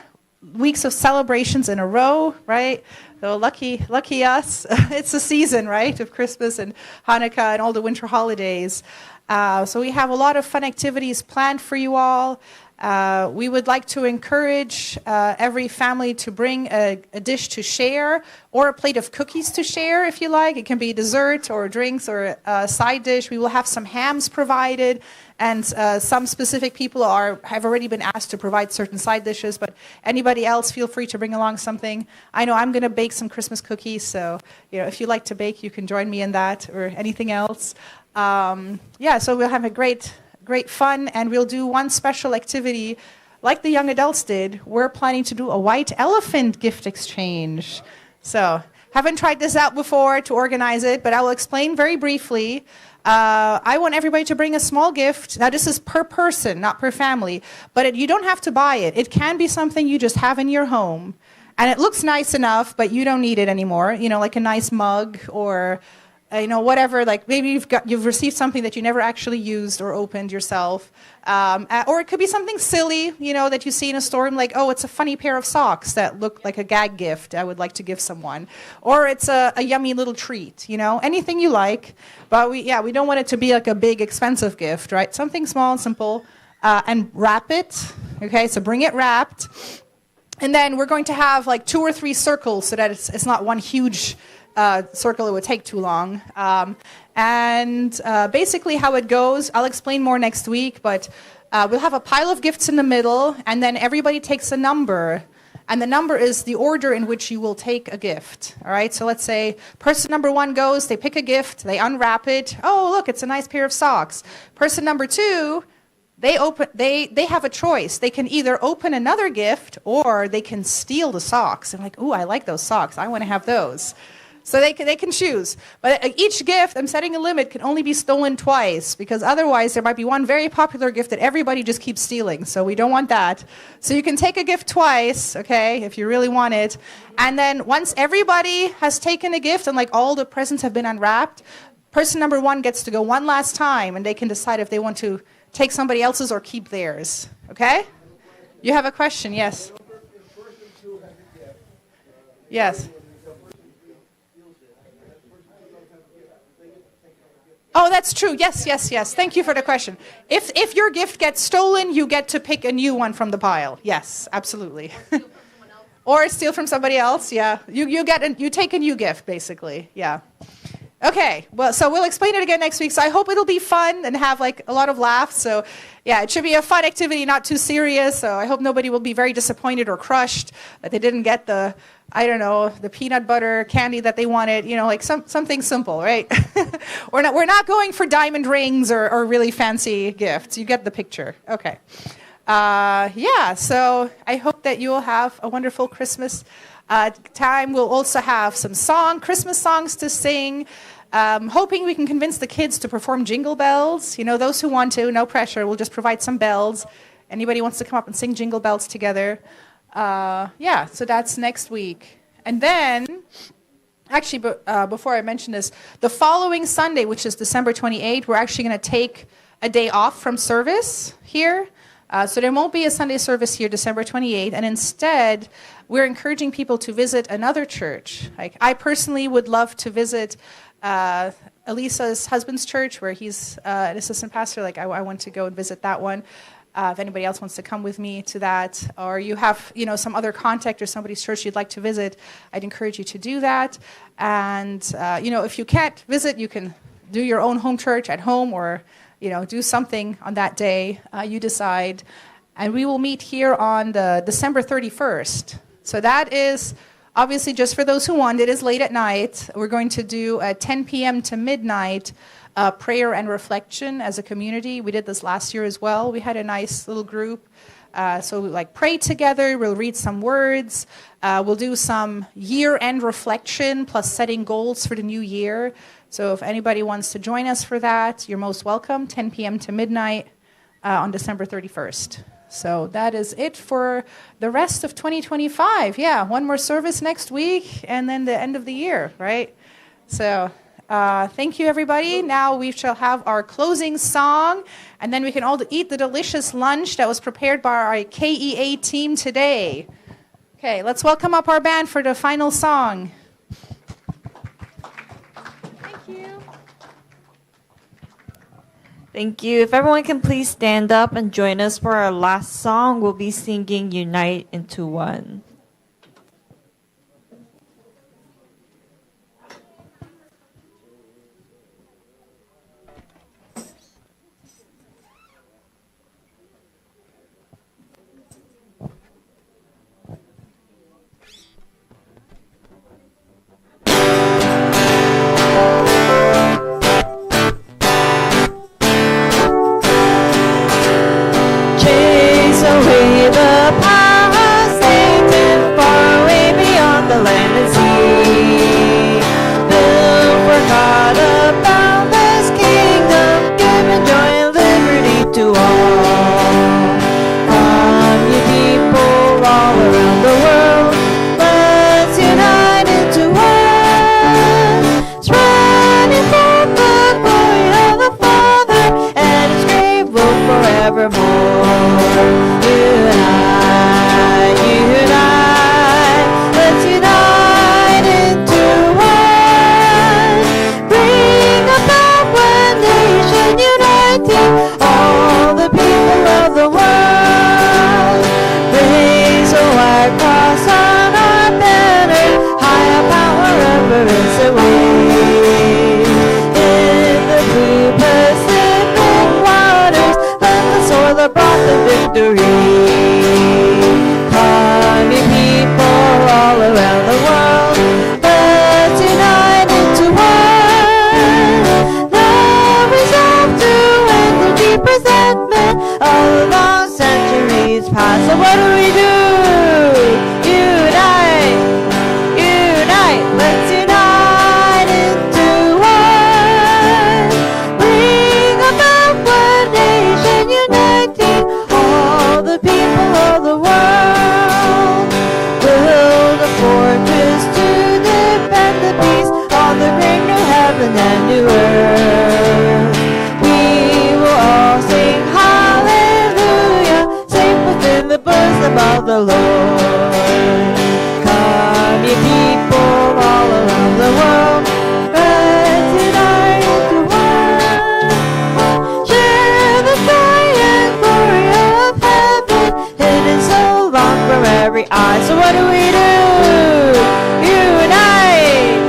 weeks of celebrations in a row, right? So lucky us. It's the season, right, of Christmas and Hanukkah and all the winter holidays. So we have a lot of fun activities planned for you all. We would like to encourage every family to bring a dish to share or a plate of cookies to share if you like. It can be dessert or drinks or a side dish. We will have some hams provided, and some specific people have already been asked to provide certain side dishes, but anybody else, feel free to bring along something. I know I'm going to bake some Christmas cookies, so if you like to bake, you can join me in that or anything else. So we'll have a great fun, and we'll do one special activity like the young adults did. We're planning to do a white elephant gift exchange. So haven't tried this out before to organize it, but I will explain very briefly. I want everybody to bring a small gift. Now, this is per person, not per family, but you don't have to buy it. It can be something you just have in your home, and it looks nice enough, but you don't need it anymore. Like a nice mug or whatever, like maybe you've received something that you never actually used or opened yourself. Or it could be something silly, that you see in a store and like, oh, it's a funny pair of socks that look like a gag gift I would like to give someone. Or it's a yummy little treat, anything you like. But we don't want it to be like a big expensive gift, right? Something small and simple, and wrap it. Okay, so bring it wrapped. And then we're going to have like 2 or 3 circles so that it's not one huge circle. It would take too long. Basically how it goes, I'll explain more next week, but we'll have a pile of gifts in the middle, and then everybody takes a number. And the number is the order in which you will take a gift. All right, so let's say person number 1 goes, they pick a gift, they unwrap it. Oh, look, it's a nice pair of socks. Person number 2, they have a choice. They can either open another gift or they can steal the socks. And like, ooh, I like those socks. I want to have those. So they can choose. But each gift, I'm setting a limit, can only be stolen twice, because otherwise there might be one very popular gift that everybody just keeps stealing. So we don't want that. So you can take a gift twice, okay, if you really want it. And then once everybody has taken a gift and like all the presents have been unwrapped, person number 1 gets to go one last time, and they can decide if they want to take somebody else's or keep theirs. Okay? You have a question? Yes. Yes. Oh, that's true. Yes. Thank you for the question. If your gift gets stolen, you get to pick a new one from the pile. Yes, absolutely. Or steal from somebody else. Yeah, you take a new gift, basically. Yeah. Okay. Well, so we'll explain it again next week. So I hope it'll be fun and have like a lot of laughs. So yeah, it should be a fun activity, not too serious. So I hope nobody will be very disappointed or crushed that they didn't get the peanut butter candy that they wanted, like something simple, right? We're not going for diamond rings or really fancy gifts. You get the picture. Okay. So I hope that you will have a wonderful Christmas time. We'll also have some Christmas songs to sing. Hoping we can convince the kids to perform Jingle Bells. Those who want to, no pressure. We'll just provide some bells. Anybody wants to come up and sing Jingle Bells together? So that's next week. And then, actually, before I mention this, the following Sunday, which is December 28th, we're actually going to take a day off from service here. So there won't be a Sunday service here December 28th. And instead, we're encouraging people to visit another church. Like, I personally would love to visit Elisa's husband's church, where he's an assistant pastor. Like, I want to go and visit that one. If anybody else wants to come with me to that, or you have some other contact or somebody's church you'd like to visit, I'd encourage you to do that. And if you can't visit, you can do your own home church at home, or do something on that day. You decide. And we will meet here on the December 31st. So that is obviously just for those who want. It is late at night. We're going to do a 10 p.m. to midnight prayer and reflection as a community. We did this last year as well. We had a nice little group. So we pray together. We'll read some words. We'll do some year-end reflection plus setting goals for the new year. So if anybody wants to join us for that, you're most welcome, 10 p.m. to midnight on December 31st. So that is it for the rest of 2025. Yeah, one more service next week and then the end of the year, right? So thank you, everybody. Now we shall have our closing song, and then we can all eat the delicious lunch that was prepared by our KEA team today. Okay, let's welcome up our band for the final song. Thank you. If everyone can please stand up and join us for our last song, we'll be singing Unite into One. Chase away the past, Satan, far away beyond the land and sea. Build for God a boundless kingdom, giving joy and liberty to all. Come, you people all around the world, let's unite into one. Spreading forth the glory of the Father and His great will forevermore. Unite, unite, let's unite into one. Bring about one nation uniting all the people of the world. Raise a white cross on our banner, higher power, reverence and wave. In the blue Pacific waters, let the sword that brought the victory. Come, you people all around the world, let's unite into one. Love resolve to end the deep resentment of the long centuries past. So what do? Unite, unite, let's unite into one. Bring about one nation uniting all the people of the world. Build a fortress to defend the peace on the great new heaven and new earth. We will all sing hallelujah, safe within the bosom of the Lord. Come, you people all around the world, let's unite into one. Share the joy and glory of heaven, hidden so long from every eye. So what do? Unite,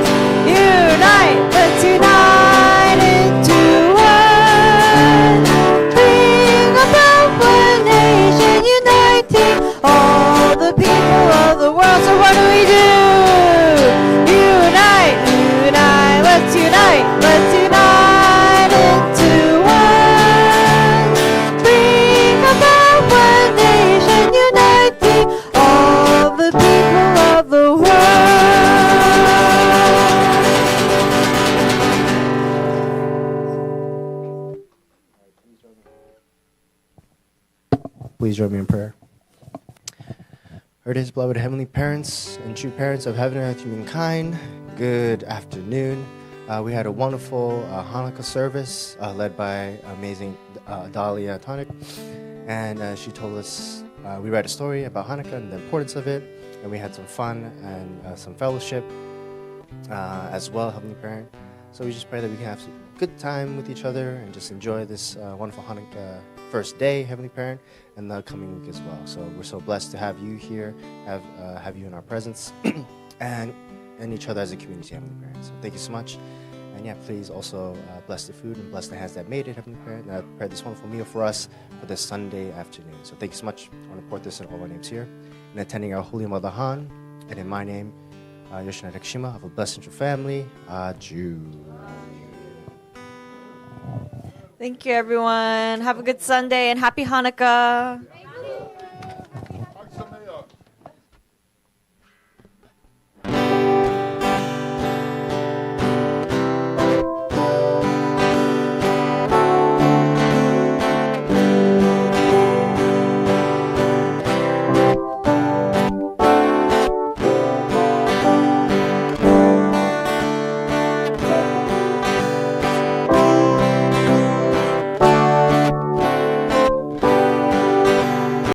unite, let's unite into one. Bring about one nation uniting all the people of the world. So what do? Unite, unite, let's unite into one. Bring about one nation uniting all the people of the world. Please join me in prayer. Our dearest beloved heavenly parents and true parents of heaven and earth, humankind, good afternoon. We had a wonderful Hanukkah service led by amazing Dahlia Tonic, and she told us, we read a story about Hanukkah and the importance of it, and we had some fun and some fellowship as well, Heavenly Parent. So we just pray that we can have some good time with each other and just enjoy this wonderful Hanukkah first day, Heavenly Parent, and the coming week as well. So we're so blessed to have you here, have you in our presence, and each other as a community, Heavenly Parent. So thank you so much. And yeah, please also bless the food and bless the hands that made it, Heavenly Parent. And I prepared this wonderful meal for us for this Sunday afternoon. So thank you so much. I want to pour this in all our names here. And attending our Holy Mother Han, and in my name, Yoshina Rekshima, have a blessed and true family. Adieu. Thank you, everyone. Have a good Sunday and happy Hanukkah.